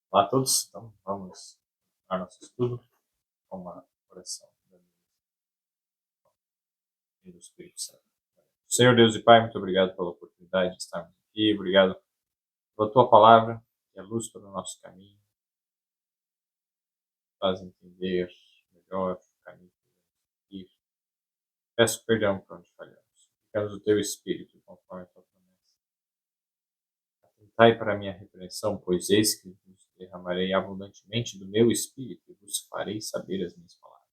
Olá a todos, então vamos ao nosso estudo com uma oração do Espírito Santo. Senhor Deus e Pai, muito obrigado pela oportunidade de estarmos aqui, obrigado pela Tua palavra, que é luz para o nosso caminho, faz entender melhor o caminho que devemos seguir. Peço perdão por onde falhamos. Ficamos o Teu Espírito, conforme a Tua promessa. Atentai para a minha repreensão, pois eis que vos derramarei abundantemente do meu Espírito e vos farei saber as minhas palavras.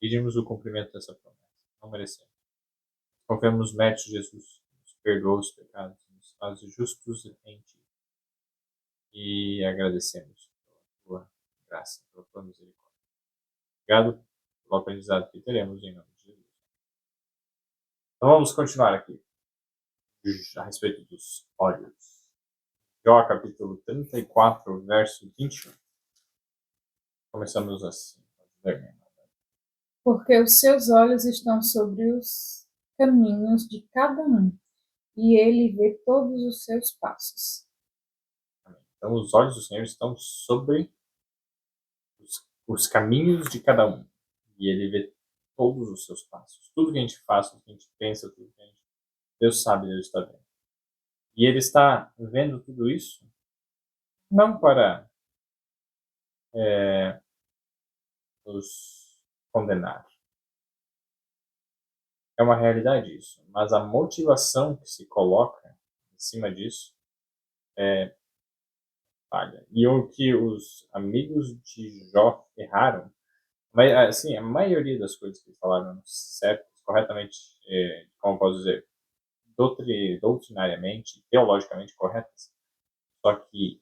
Pedimos o cumprimento dessa promessa. Não merecemos. Confiamos nos méritos de Jesus, nos perdoa os pecados, nos faz justos em Ti. E agradecemos pela Tua graça, pela Tua misericórdia. Obrigado pelo aprendizado que teremos em nome de Jesus. Então vamos continuar aqui a respeito dos olhos. Jó capítulo 34, verso 21. Começamos assim. Porque os seus olhos estão sobre os caminhos de cada um, e ele vê todos os seus passos. Amém. Então os olhos do Senhor estão sobre os caminhos de cada um. E Ele vê todos os seus passos. Tudo que a gente faz, tudo que a gente pensa, tudo que a gente... Deus sabe, Deus está vendo. E Ele está vendo tudo isso não para nos condenar. É uma realidade isso. Mas a motivação que se coloca em cima disso é falha. E o que os amigos de Jó erraram, mas assim, a maioria das coisas que eles falaram certo, corretamente, como posso dizer, doutrinariamente, teologicamente corretas, só que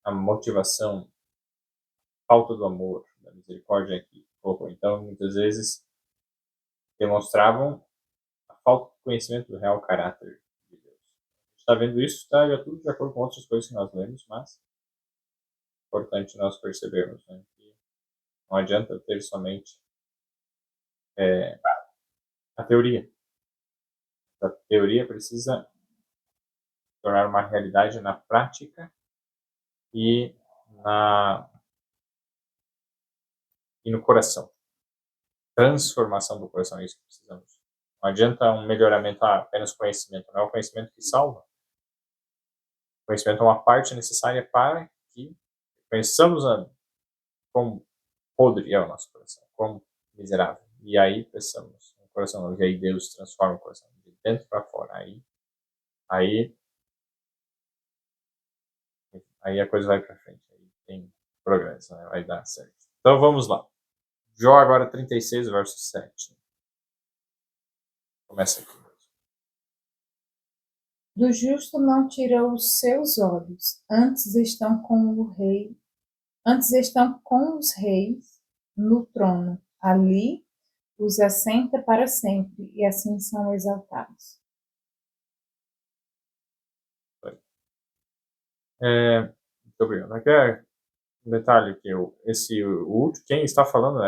a motivação, a falta do amor, da misericórdia que colocou. Então, muitas vezes, demonstravam a falta de conhecimento do real caráter de Deus. A gente está vendo isso, está já tudo de acordo com outras coisas que nós lemos, mas é importante nós percebermos, né, que não adianta ter somente a teoria. A teoria precisa tornar uma realidade na prática e, e no coração. Transformação do coração, é isso que precisamos. Não adianta um melhoramento apenas conhecimento, não é o conhecimento que salva. O conhecimento é uma parte necessária para que conheçamos como podre é o nosso coração, como miserável. E aí precisamos um coração novo, e aí Deus transforma o coração de dentro para fora. Aí a coisa vai para frente, aí tem progresso, né? Vai dar certo. Então vamos lá. Jó agora 36, verso 7. Começa aqui. Do justo não tira os seus olhos, antes estão com os reis no trono. Ali os assenta para sempre, e assim são exaltados. Muito obrigado. Aqui é um detalhe que quem está falando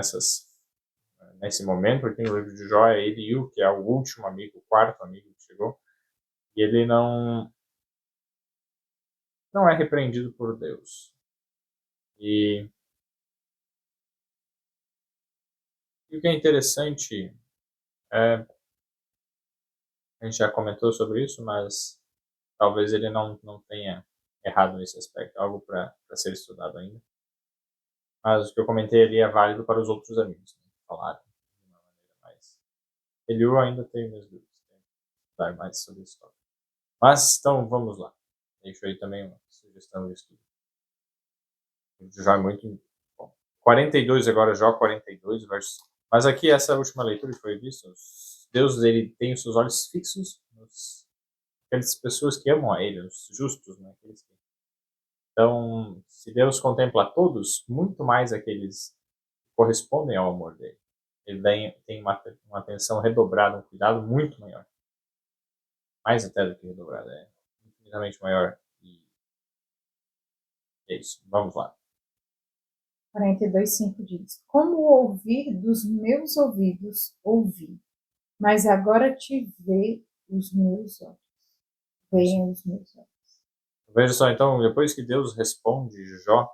nesse momento aqui no livro de Jó é Eliú, que é o último amigo, o quarto amigo que chegou, e ele não é repreendido por Deus. E o que é interessante é, a gente já comentou sobre isso, mas talvez ele não tenha errado nesse aspecto, algo para ser estudado ainda. Mas o que eu comentei ali é válido para os outros amigos, né, que falaram de uma maneira mais. Eliú ainda tem meus dúvidas, tem que estudar mais sobre isso. Mas, então, vamos lá. Deixo aí também uma sugestão de estudo. Já é muito bom. 42 agora, Jó 42, verso. Mas aqui, essa última leitura que foi vista, Deus ele tem os seus olhos fixos aquelas pessoas que amam a Ele, os justos, né? Então, se Deus contempla a todos, muito mais aqueles que correspondem ao amor dele. Ele tem uma atenção redobrada, um cuidado muito maior. Mais até do que redobrado, é infinitamente maior. E é isso. Vamos lá. 42:5 diz: Como ouvir dos meus ouvidos, ouvi, mas agora te vê os meus olhos. Veem os meus olhos. Veja só, então, depois que Deus responde Jó,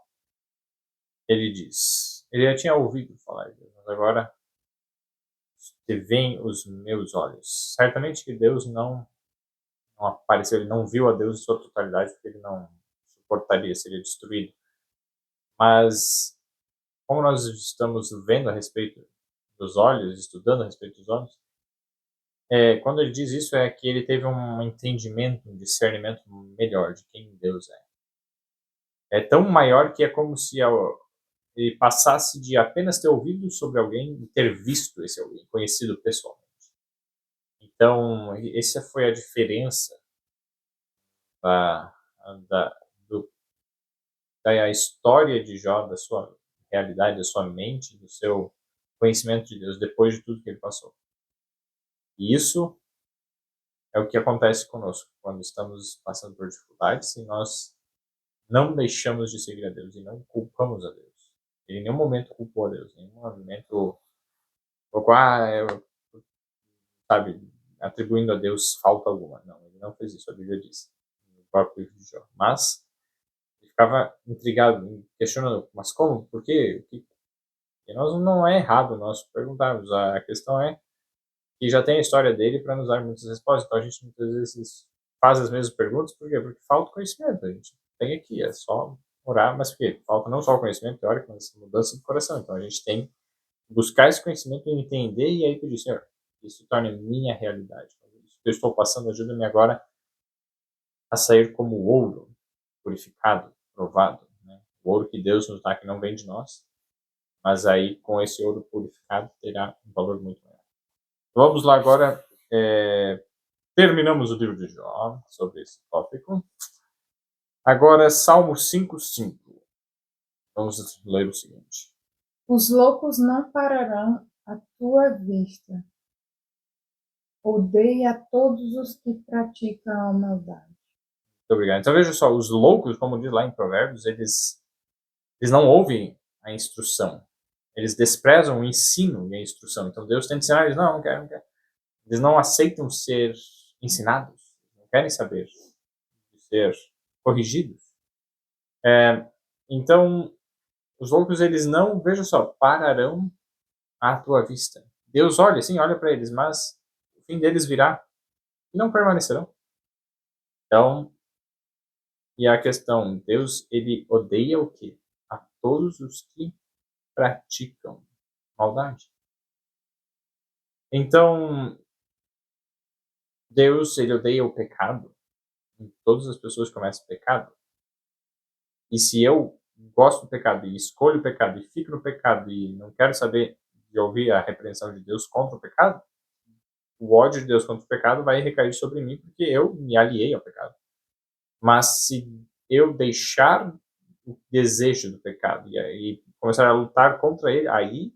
ele diz, ele já tinha ouvido falar de Deus, mas agora se veem os meus olhos. Certamente que Deus não apareceu, ele não viu a Deus em sua totalidade, porque ele não suportaria, seria destruído. Mas, como nós estamos vendo a respeito dos olhos, estudando a respeito dos olhos, quando ele diz isso, é que ele teve um entendimento, um discernimento melhor de quem Deus é. É tão maior que é como se ele passasse de apenas ter ouvido sobre alguém e ter visto esse alguém, conhecido pessoalmente. Então, essa foi a diferença da, da, do, da história de Jó, da sua realidade, da sua mente, do seu conhecimento de Deus, depois de tudo que ele passou. E isso é o que acontece conosco quando estamos passando por dificuldades e nós não deixamos de seguir a Deus e não culpamos a Deus. Ele em nenhum momento culpou a Deus, em nenhum momento colocou, sabe, atribuindo a Deus falta alguma. Não, ele não fez isso, a Bíblia diz, no próprio livro de Jó. Mas ele ficava intrigado, questionando, mas como? Por quê? E nós não é errado nós perguntarmos. A questão é que já tem a história dele para nos dar muitas respostas. Então a gente muitas vezes faz as mesmas perguntas, por quê? Porque falta conhecimento. A gente tem aqui, é só orar, mas por quê? Falta não só o conhecimento teórico, mas mudança de coração. Então a gente tem que buscar esse conhecimento e entender e aí pedir, Senhor, isso torna minha realidade. Isso que eu estou passando ajuda-me agora a sair como ouro purificado, provado. Né? O ouro que Deus nos dá, que não vem de nós, mas aí com esse ouro purificado terá um valor muito maior. Vamos lá agora, terminamos o livro de Jó sobre esse tópico. Agora, Salmo 5:5. Vamos ler o seguinte. Os loucos não pararão à tua vista. Odeia a todos os que praticam a maldade. Muito obrigado. Então veja só, os loucos, como diz lá em Provérbios, eles não ouvem a instrução. Eles desprezam o ensino e a instrução. Então Deus tenta ensinar, eles não querem, não querem. Eles não aceitam ser ensinados, não querem saber de ser corrigidos. Então, os loucos, eles não, veja só, pararão à tua vista. Deus olha, sim, olha para eles, mas o fim deles virá e não permanecerão. Então, e a questão, Deus, ele odeia o quê? A todos os que praticam maldade. Então, Deus, ele odeia o pecado. Todas as pessoas começam pecado. E se eu gosto do pecado e escolho o pecado e fico no pecado e não quero saber de ouvir a repreensão de Deus contra o pecado, o ódio de Deus contra o pecado vai recair sobre mim porque eu me aliei ao pecado. Mas se eu deixar o desejo do pecado e aí começar a lutar contra ele, aí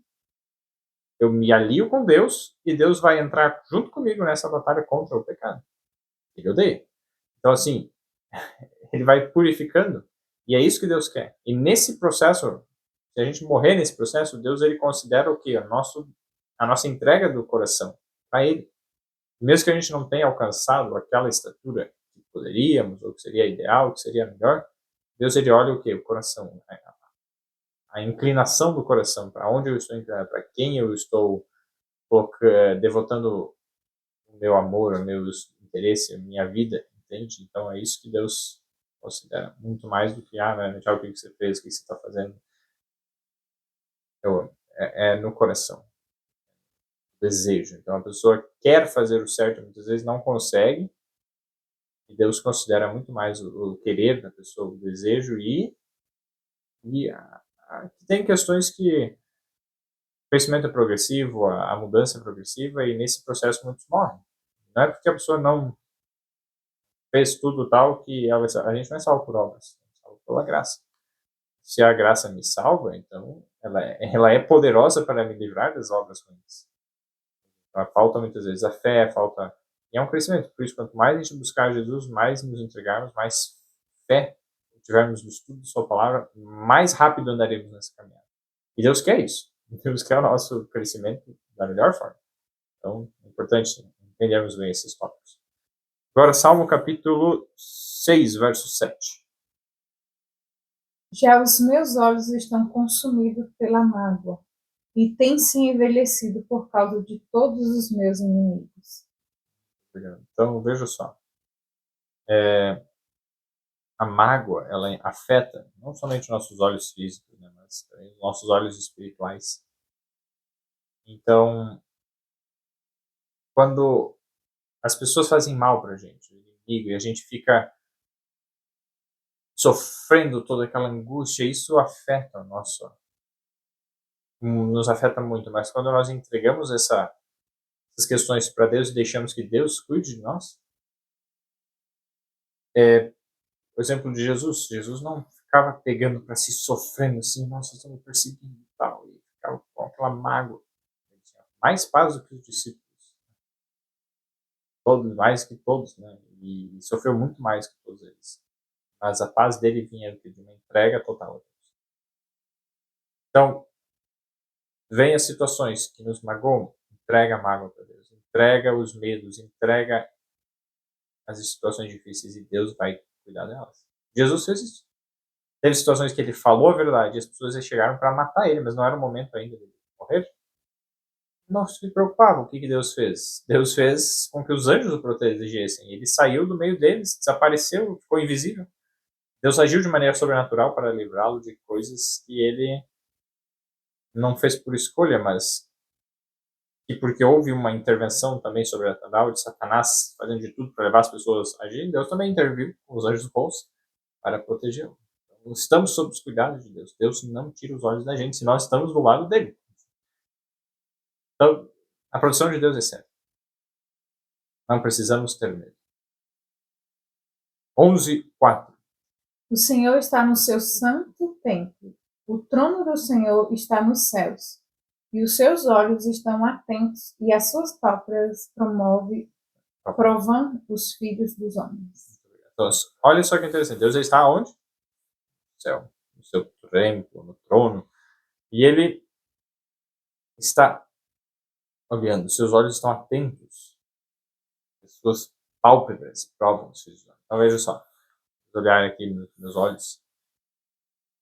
eu me alio com Deus e Deus vai entrar junto comigo nessa batalha contra o pecado. Ele odeia. Então, assim, ele vai purificando e é isso que Deus quer. E nesse processo, se a gente morrer nesse processo, Deus ele considera o quê? A nossa entrega do coração para Ele. Mesmo que a gente não tenha alcançado aquela estatura que poderíamos, ou que seria ideal, que seria melhor, Deus ele olha o quê? O coração. A inclinação do coração, para onde eu estou inclinado, para quem eu estou devotando o meu amor, o meu interesse, a minha vida, entende? Então é isso que Deus considera muito mais do que, vai notar o que você fez, o que você está fazendo. Então, é no coração, desejo. Então a pessoa quer fazer o certo, muitas vezes não consegue, e Deus considera muito mais o querer da pessoa, o desejo, tem questões que o crescimento é progressivo, a mudança é progressiva, e nesse processo muitos morrem. Não é porque a pessoa não fez tudo tal que a gente não é salvo por obras, é salvo pela graça. Se a graça me salva, então ela é poderosa para me livrar das obras ruins. Então, falta muitas vezes a fé, falta. E é um crescimento. Por isso, quanto mais a gente buscar Jesus, mais nos entregarmos, mais fé tivermos no estudo de Sua palavra, mais rápido andaremos nessa caminhada. E Deus quer isso. Deus quer o nosso crescimento da melhor forma. Então, é importante entendermos bem esses tópicos. Agora, Salmo capítulo 6, verso 7. Já os meus olhos estão consumidos pela mágoa e têm se envelhecido por causa de todos os meus inimigos. Então, veja só. A mágoa, ela afeta não somente nossos olhos físicos, né, mas também nossos olhos espirituais. Então, quando as pessoas fazem mal pra gente, o inimigo, e a gente fica sofrendo toda aquela angústia, isso afeta o nosso, nos afeta muito, mas quando nós entregamos essas questões para Deus e deixamos que Deus cuide de nós, o exemplo de Jesus, Jesus não ficava pegando para si, sofrendo assim, nossa, estão me perseguindo e tal, e ficava com aquela mágoa. Ele tinha mais paz do que os discípulos, todos, mais que todos, né? E sofreu muito mais que todos eles. Mas a paz dele vinha de uma entrega total a Deus. Então, vem as situações que nos magoam, entrega a mágoa para Deus, entrega os medos, entrega as situações difíceis e Deus vai cuidar delas. Jesus fez isso. Teve situações que ele falou a verdade e as pessoas chegaram para matar ele, mas não era o momento ainda de morrer. Não se preocupavam. O que Deus fez? Deus fez com que os anjos o protegessem. Ele saiu do meio deles, desapareceu, ficou invisível. Deus agiu de maneira sobrenatural para livrá-lo de coisas que ele não fez por escolha, mas e porque houve uma intervenção também sobrenatural de Satanás fazendo de tudo para levar as pessoas a agirem, Deus também interviu com os anjos bons para protegê-lo. Então, estamos sob os cuidados de Deus. Deus não tira os olhos da gente se nós estamos do lado dele. Então, a proteção de Deus é certa. Não precisamos ter medo. 11:4. O Senhor está no seu santo templo. O trono do Senhor está nos céus. E os seus olhos estão atentos e as suas pálpebras provam os filhos dos homens. Então, olha só que interessante. Deus está onde? No céu. No seu templo, no trono. E ele está olhando. Seus olhos estão atentos. As suas pálpebras provam os filhos dos homens. Então veja só. Vou olhar aqui nos meus olhos.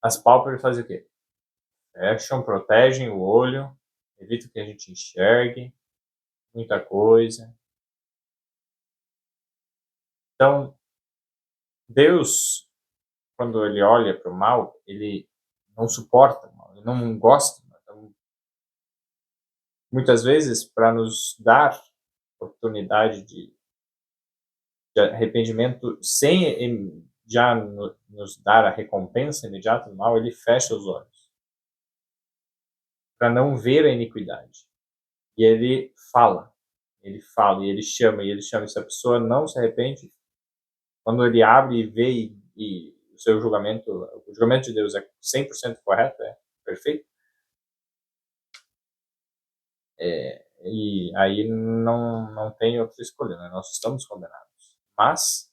As pálpebras fazem o quê? Fecham, protegem o olho, evitam que a gente enxergue muita coisa. Então, Deus, quando ele olha para o mal, ele não suporta o mal, ele não gosta. Então, muitas vezes, para nos dar oportunidade de arrependimento, sem já nos dar a recompensa imediata do mal, ele fecha os olhos para não ver a iniquidade. E ele fala, e ele chama, e se a pessoa não se arrepende, quando ele abre e vê e o seu julgamento, o julgamento de Deus é 100% correto, é perfeito, e aí não tem outra escolha, né? Nós estamos condenados. Mas,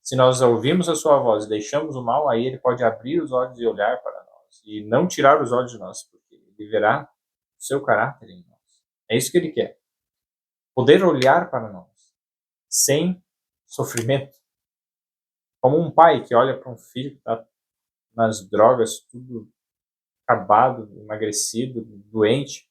se nós ouvimos a sua voz e deixamos o mal, aí ele pode abrir os olhos e olhar para nós, e não tirar os olhos de nós, porque ele verá o seu caráter em nós. É isso que ele quer. Poder olhar para nós, sem sofrimento. Como um pai que olha para um filho que está nas drogas, tudo acabado, emagrecido, doente.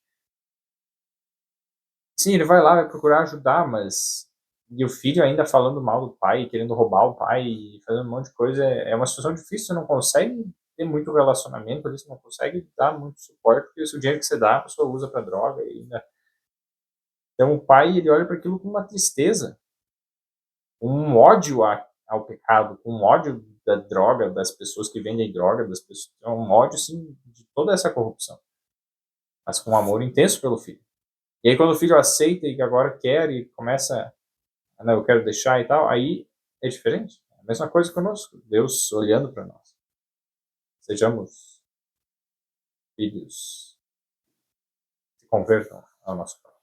Sim, ele vai lá, vai procurar ajudar, mas. E o filho ainda falando mal do pai, querendo roubar o pai, e fazendo um monte de coisa. É uma situação difícil, você não consegue ter muito relacionamento ali, você não consegue dar muito suporte, porque o dinheiro que você dá, a pessoa usa para droga ainda. Então o pai, ele olha para aquilo com uma tristeza, um ódio ao pecado, um ódio da droga, das pessoas que vendem droga, das pessoas, é um ódio assim de toda essa corrupção, mas com um amor intenso pelo filho. E aí quando o filho aceita e agora quer e começa, não, eu quero deixar e tal, aí é diferente. É a mesma coisa conosco, Deus olhando para nós. Sejamos filhos que se convertam ao nosso Pai.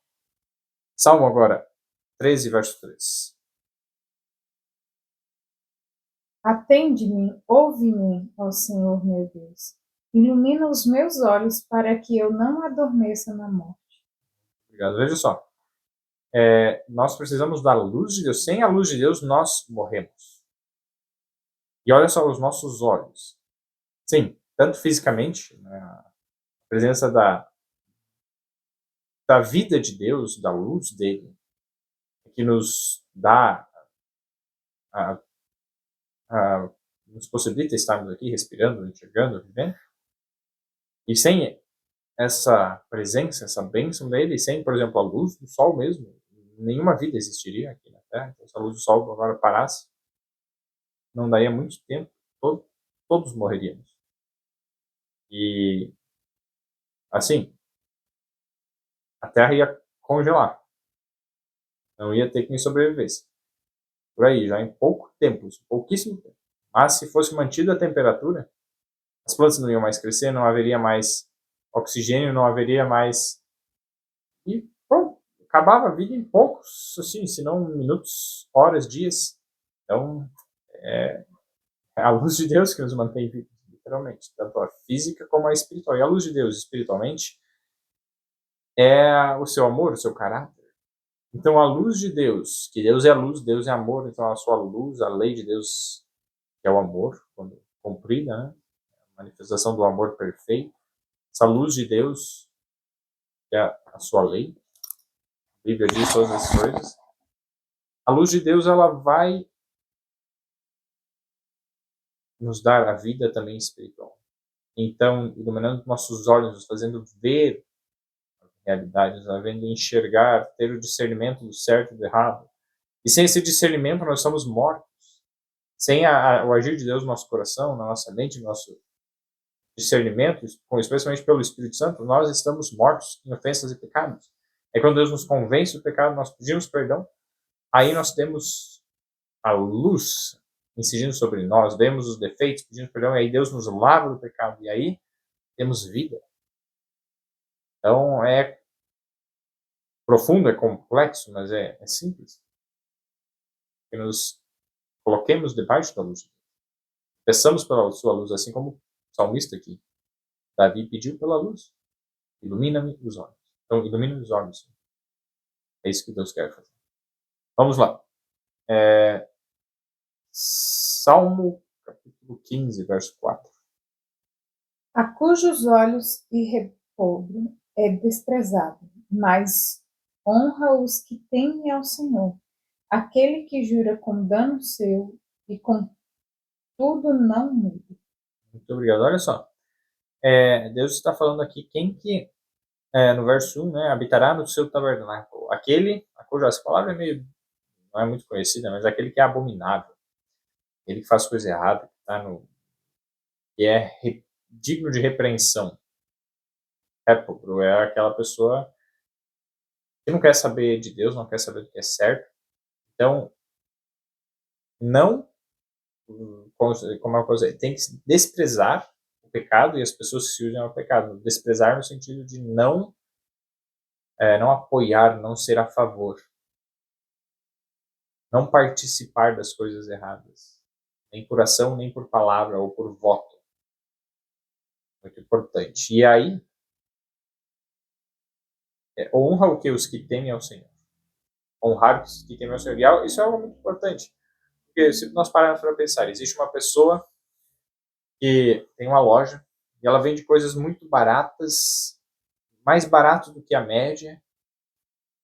Salmo agora 13, verso 3. Atende-me, ouve-me, ó Senhor meu Deus. Ilumina os meus olhos para que eu não adormeça na morte. Obrigado. Veja só. Nós precisamos da luz de Deus. Sem a luz de Deus, nós morremos. E olha só os nossos olhos. sim, tanto fisicamente, né, a presença da vida de Deus, da luz dele, que nos dá, a, nos possibilita estarmos aqui respirando, enxergando, vivendo. E sem essa presença, essa bênção dele, sem, por exemplo, a luz do sol mesmo, nenhuma vida existiria aqui na Terra. Então, se a luz do sol agora parasse, não daria muito tempo, todos morreríamos. E, assim, a Terra ia congelar, não ia ter quem sobrevivesse. Por aí, já em pouco tempo, pouquíssimo tempo. Mas se fosse mantida a temperatura, as plantas não iam mais crescer, não haveria mais oxigênio, não haveria mais. E pronto, acabava a vida em poucos, assim, se não minutos, horas, dias. Então, é a luz de Deus que nos mantém vivos, literalmente, tanto a física como a espiritual. E a luz de Deus, espiritualmente, é o seu amor, o seu caráter. Então, a luz de Deus, que Deus é luz, Deus é amor, então a sua luz, a lei de Deus, que é o amor, quando cumprida, né? A manifestação do amor perfeito. Essa luz de Deus, que é a sua lei, a Bíblia diz todas as coisas. A luz de Deus, ela vai nos dar a vida também espiritual. Então, iluminando nossos olhos, nos fazendo ver a realidade, nos fazendo enxergar, ter o discernimento do certo e do errado. E sem esse discernimento, nós somos mortos. Sem o agir de Deus no nosso coração, na nossa mente, no nosso discernimento, especialmente pelo Espírito Santo, nós estamos mortos em ofensas e pecados. É quando Deus nos convence do pecado, nós pedimos perdão, aí nós temos a luz incidindo sobre nós, vemos os defeitos, pedimos perdão, e aí Deus nos lava do pecado, e aí temos vida. Então é profundo, é complexo, mas é simples. Que nos coloquemos debaixo da luz. Peçamos pela sua luz, assim como o salmista aqui. Davi pediu pela luz. Ilumina-me os olhos. Então, ilumina-me os olhos. É isso que Deus quer fazer. Vamos lá. Salmo, capítulo 15, verso 4. A cujos olhos e repouso é desprezado, mas honra os que temem ao Senhor. Aquele que jura com dano seu e com tudo não muda. Muito obrigado. Olha só. Deus está falando aqui quem que, no verso 1, né, habitará no seu tabernáculo. Aquele, a cuja essa palavra é meio, não é muito conhecida, mas aquele que é abominável. Ele que faz coisa errada, que é digno de repreensão. Répobro é aquela pessoa que não quer saber de Deus, não quer saber do que é certo. Então, não, como eu dizer, tem que desprezar o pecado e as pessoas que se usam ao pecado. Desprezar no sentido de não apoiar, não ser a favor. Não participar das coisas erradas. Nem por ação, nem por palavra ou por voto. Muito importante. E aí, honra o que? Os que temem ao Senhor. Honrar os que temem ao Senhor. E isso é algo muito importante. Porque se nós pararmos para pensar, existe uma pessoa que tem uma loja e ela vende coisas muito baratas, mais barato do que a média,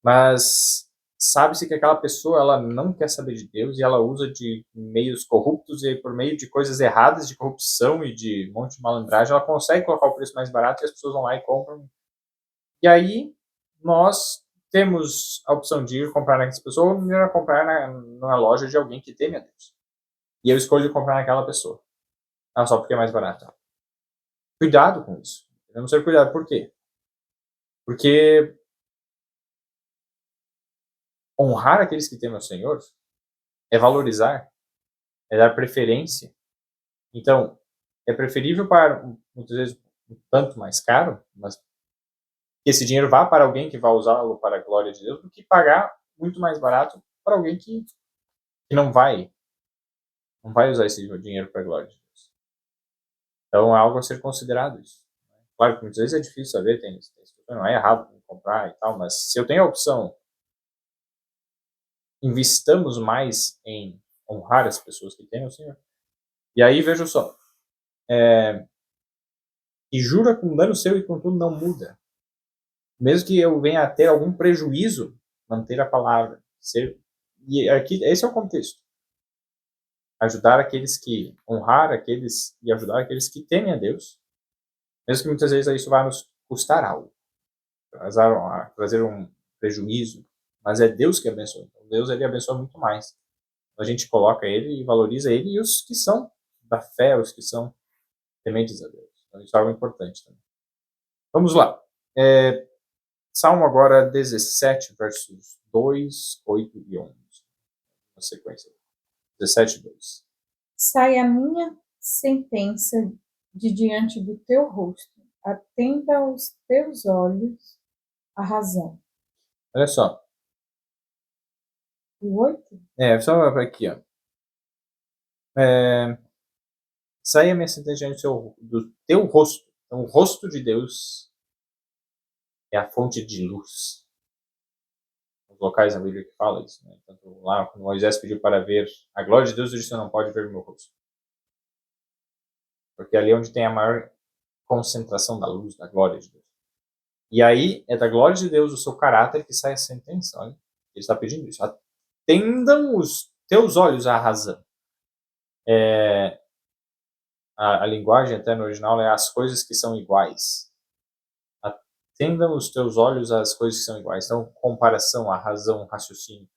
mas sabe-se que aquela pessoa ela não quer saber de Deus e ela usa de meios corruptos e por meio de coisas erradas, de corrupção e de um monte de malandragem, ela consegue colocar o preço mais barato e as pessoas vão lá e compram. E aí nós temos a opção de ir comprar naquela pessoa ou ir comprar na loja de alguém que teme a Deus. E eu escolho comprar naquela pessoa. Só porque é mais barato. Cuidado com isso. Devemos ter cuidado. Por quê? Porque honrar aqueles que temem ao Senhor é valorizar, é dar preferência. Então, é preferível para, muitas vezes, um tanto mais caro, mas que esse dinheiro vá para alguém que vai usá-lo para a glória de Deus, do que pagar muito mais barato para alguém que não vai usar esse dinheiro para a glória de Deus. Então, é algo a ser considerado isso. Claro que muitas vezes é difícil saber, não é errado comprar e tal, mas se eu tenho a opção, investamos mais em honrar as pessoas que têm o Senhor. E aí, veja só, e jura com dano seu e contudo não muda. Mesmo que eu venha a ter algum prejuízo, manter a palavra. E aqui, esse é o contexto. Ajudar aqueles que, honrar aqueles e ajudar aqueles que temem a Deus, mesmo que muitas vezes isso vai nos custar algo, trazer um prejuízo, mas é Deus que abençoa. Então, Deus ele abençoa muito mais. A gente coloca ele e valoriza ele e os que são da fé, os que são tementes a Deus. Então, isso é algo importante também. Vamos lá. Salmo agora 17, versos 2, 8 e 11. Na sequência. 17, 2. Sai a minha sentença de diante do teu rosto, atenda aos teus olhos a razão. Olha só. O 8? Só aqui, ó. Sai a minha sentença diante do teu rosto. Então, o rosto de Deus é a fonte de luz. Os locais na Bíblia que fala isso, né? Tanto lá, quando Moisés pediu para ver a glória de Deus, ele disse: "Você não pode ver o meu rosto." Porque ali é onde tem a maior concentração da luz, da glória de Deus. E aí é da glória de Deus, o seu caráter, que sai a sentença. Olha, ele está pedindo isso. Atendam os teus olhos à razão. A linguagem até no original é as coisas que são iguais. Atendam os teus olhos às coisas que são iguais. Então, comparação, a razão, o raciocínio.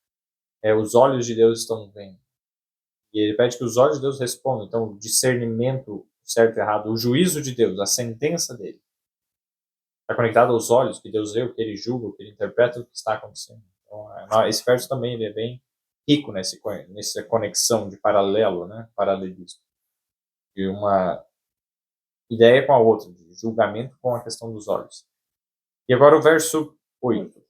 Os olhos de Deus estão vendo. E ele pede que os olhos de Deus respondam. Então, o discernimento, certo e errado, o juízo de Deus, a sentença dele, está conectado aos olhos que Deus vê, o que ele julga, o que ele interpreta, o que está acontecendo. Então, esse verso também ele é bem rico nessa conexão de paralelo, né? Paralelismo. De uma ideia com a outra, de julgamento com a questão dos olhos. E agora o verso 8.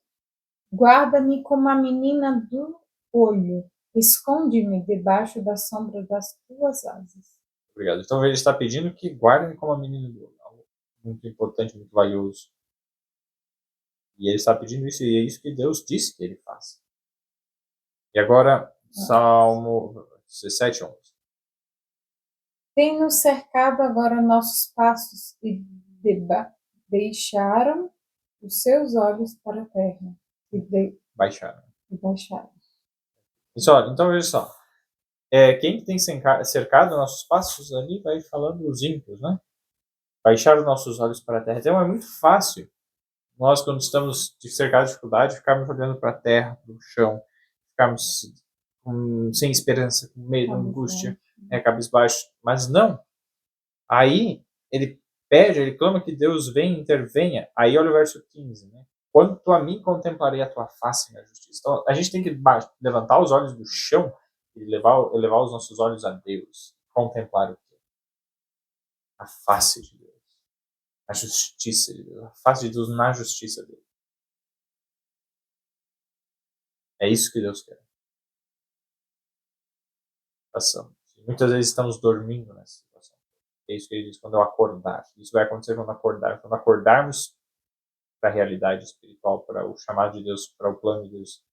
Guarda-me como a menina do olho, esconde-me debaixo da sombra das tuas asas. Obrigado. Então ele está pedindo que guardem como a menina do olho. Algo muito importante, muito valioso. E ele está pedindo isso, e é isso que Deus disse que ele faz. E agora, Salmo 17, 11. Tem-nos cercado agora nossos passos e deixaram os seus olhos para a terra. Baixaram. E baixaram. Então veja só. Quem tem cercado nossos passos ali vai falando os ímpios, né? Baixar os nossos olhos para a terra. Então é muito fácil nós, quando estamos cercados de dificuldade, ficarmos olhando para a terra, para o chão, ficarmos sem esperança, com medo, angústia, cabisbaixo. Mas não. Aí ele pede, ele clama que Deus venha e intervenha. Aí olha o verso 15, né? Quanto a mim contemplarei a tua face na justiça. Então a gente tem que levantar os olhos do chão e elevar os nossos olhos a Deus. Contemplar o quê? A face de Deus. A justiça de Deus. A face de Deus na justiça dele. É isso que Deus quer. Muitas vezes estamos dormindo nessa situação. É isso que ele diz, quando eu acordar. Isso vai acontecer quando acordar. Quando acordarmos para a realidade espiritual, para o chamado de Deus, para o plano de Deus.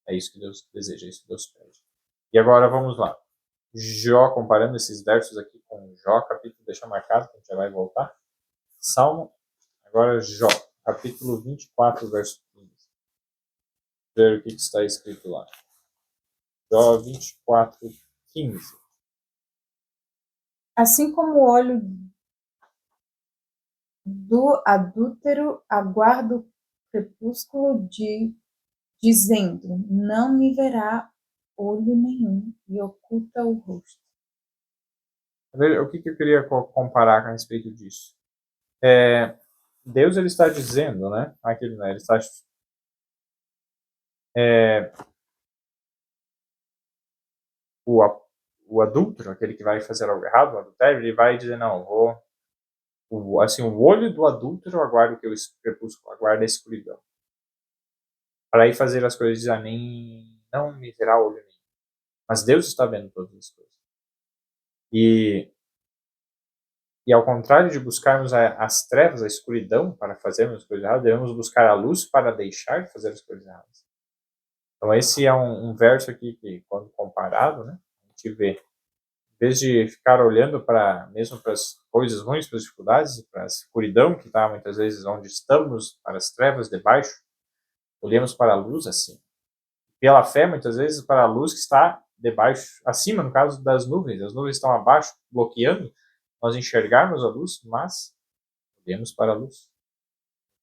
É isso que Deus deseja, é isso que Deus pede. E agora vamos lá. Jó, comparando esses versos aqui com Jó, capítulo, deixa marcado, que a gente já vai voltar. Salmo, agora Jó, capítulo 24, verso 15. Ver o que está escrito lá. Jó 24, 15. Assim como o olho do adúltero aguarda o crepúsculo dizendo, não me verá olho nenhum, e oculta o rosto. O que eu queria comparar a respeito disso? Deus ele está dizendo, né? Aquele, né? Ele está o adúltero, aquele que vai fazer algo errado, o adultério, ele vai dizer, não, o olho do adúltero aguarda o que o crepúsculo aguarda a escuridão. Para ir fazer as coisas não me verá olho nenhum. Mas Deus está vendo todas as coisas. E ao contrário de buscarmos as trevas, a escuridão para fazermos as coisas erradas, devemos buscar a luz para deixar de fazer as coisas erradas. Então esse é um verso aqui que, quando comparado, né, a gente vê vez de ficar olhando mesmo para as coisas ruins, para as dificuldades, para a escuridão que está muitas vezes onde estamos, para as trevas debaixo, olhemos para a luz assim. Pela fé, muitas vezes, para a luz que está debaixo, acima, no caso das nuvens. As nuvens estão abaixo, bloqueando nós enxergarmos a luz, mas olhemos para a luz.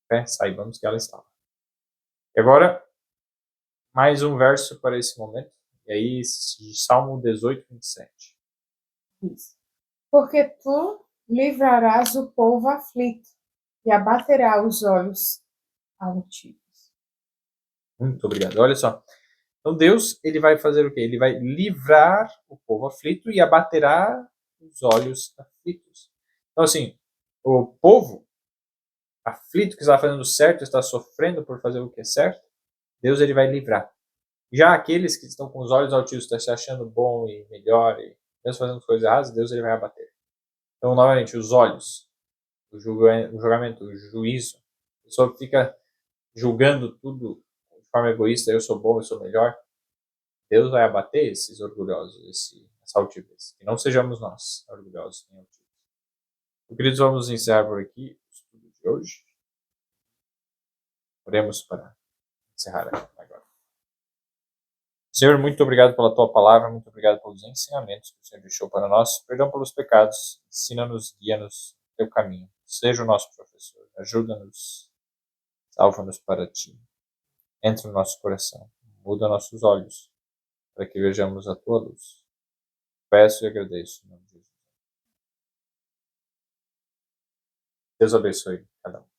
Fé, saibamos que ela está. E agora, mais um verso para esse momento. E aí, Salmo 18, 27. Isso. Porque tu livrarás o povo aflito e abaterá os olhos altivos. Muito obrigado. Olha só. Então Deus, ele vai fazer o quê? Ele vai livrar o povo aflito e abaterá os olhos aflitos. Então assim, o povo aflito que está fazendo certo, está sofrendo por fazer o que é certo, Deus ele vai livrar. Já aqueles que estão com os olhos altivos, estão se achando bom e melhor, e mesmo fazendo coisas erradas, Deus ele vai abater. Então, novamente, os olhos, o julgamento, o juízo, a pessoa fica julgando tudo de forma egoísta, eu sou bom, eu sou melhor. Deus vai abater esses orgulhosos, essa altivez. Que não sejamos nós orgulhosos nem altivos. Queridos, vamos encerrar por aqui o estudo de hoje. Oremos para encerrar agora. Senhor, muito obrigado pela tua palavra, muito obrigado pelos ensinamentos que o Senhor deixou para nós. Perdão pelos pecados, ensina-nos, guia-nos no teu caminho. Seja o nosso professor, ajuda-nos, salva-nos para ti. Entra no nosso coração, muda nossos olhos, para que vejamos a tua luz. Peço e agradeço em nome de Jesus. Deus abençoe cada um.